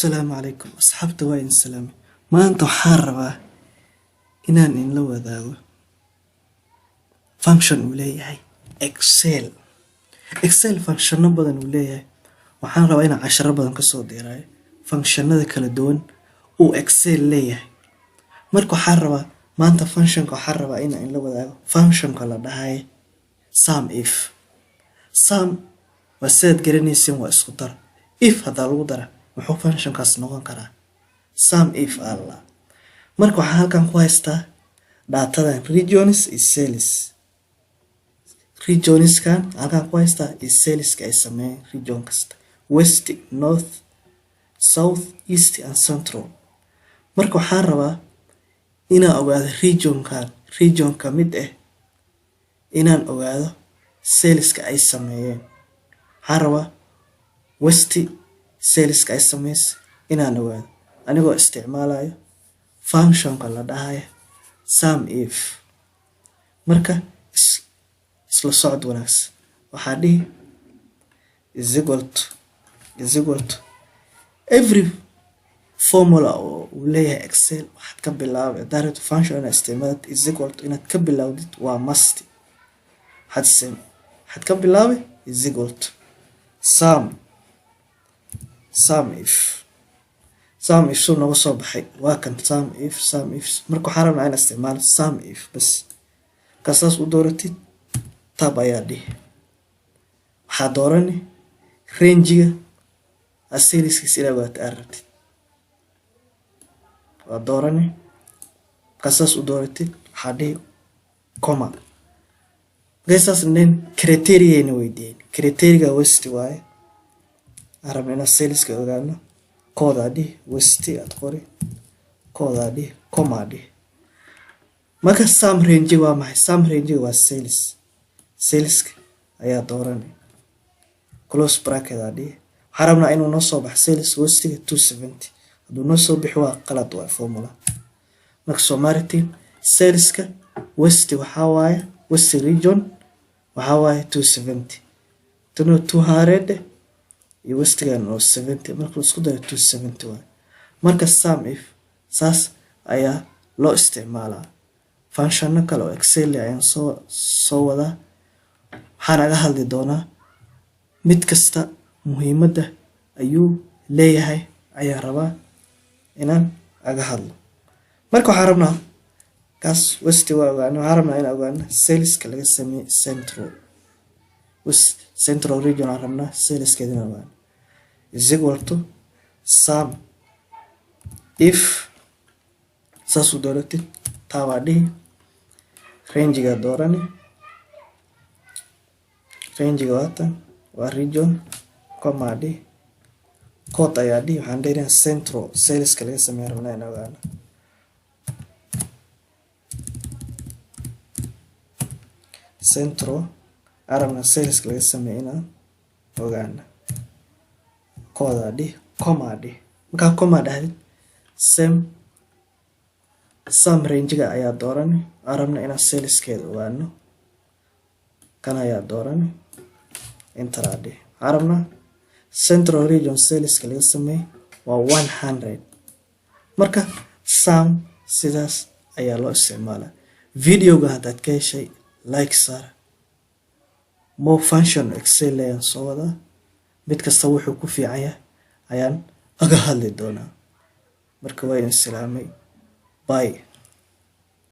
السلام عليكم أصحابتي وين السلام ما أنتو حاربة إنان إن لو ذاو فانكشن ولاي إكسل فانكشن بدن ولاي waxaan rabaa inaan 10 badan ka soo diray functionada kala duwan oo Excel leeyahay marka waxaan rabaa maanta functionka waxaan rabaa inaan la wadaago functionka la dhahay SUMIF sum waseed garanaysan waa isku dar if hada lagu dara wuxuu functionkaas noqon karaa SUMIF alla marka waxaan halkan ku haystaa datadan regions is cells regions kan halkan ku haystaa is cells ka ay sameeyeen region kasta west, north, south, east and central marka waxaan rabaa inaan ogaado region ka mid ah inaan ogaado cells ka ay sameeyeen waxaan rabaa west cells ka ay sameeyeen inaan ogaado anigoo isticmaalayo functionka la dhahayo SUMIF marka isla socod wanaagsan waxaa dhihi is equal to every formula oo leeyahay Excel waxaad ka bilaabay direct function estimate is equal to inaad ka bilaawdid waa must waxaad ka bilaabay is equal to SUMIF soo nagu soo baxay waa kan SUMIF marka waxaan rabnaa inaan isticmaalo SUMIF bas kasaas u dooratid tab ayaa dhihi waxaa doorani range-ga asiliskiis ilaa waad aragtid waa doorani kasaas u dooratid waxaa dhihi comma gasaas nen criteria ina weydiin criteria west waaye arabna siliska ogaano kooda dhihi west aad qori kooda dhihi comma dhihi marka sum range waa maxay sum range waa cells ayaa doorani close bracket dhihi waxaan rabnaa inuu noo soo baxo cells westiga 270 haduu noo soo bixi waa qalad waa formula marka Somalitin cellska west waxa waaye west region waxa waaye 270 tano 200 iyo westiga no 70 marka la isku daro 270 waaye marka SUMIF saas ayaa loo isticmaalaa function kale oo Excel ayaan soo wada waxaan aga hadli doonaa mid kasta muhiimada ayuu leeyahay ayaa rabaa inaan aga hadlo marka waxaan rabnaa kaas west waa ogaano waxaan rabnaa inaan ogaano cells ka laga sameeyay central region aan rabnaa cells keedina ogaano is equal to SUMIF saasu dooratid taabadii range-ga doorani range-ga waa region comma dhihi code ayaa dhihi waxaan dheerayaa central cells ka laga sameeyo rabnaa inaan ogaano central arabna cells ka laga sameeyo inaan ogaano code dhihi comma dhihi marka comma dhahdid sum range-ga ayaa doorani arabna inaan cells keeda ogaano kan ayaa doorani enter dhihi arabna central region cells ka laga sameeyay waa 100 marka sum sidaas ayaa loo isticmaalaa videoga hadaad ka heshay like sar more function Excel ayaan soo wada mid kasta wuxuu ku fiican yahay ayaan aga hadli doonaa marka waa in salaamay bye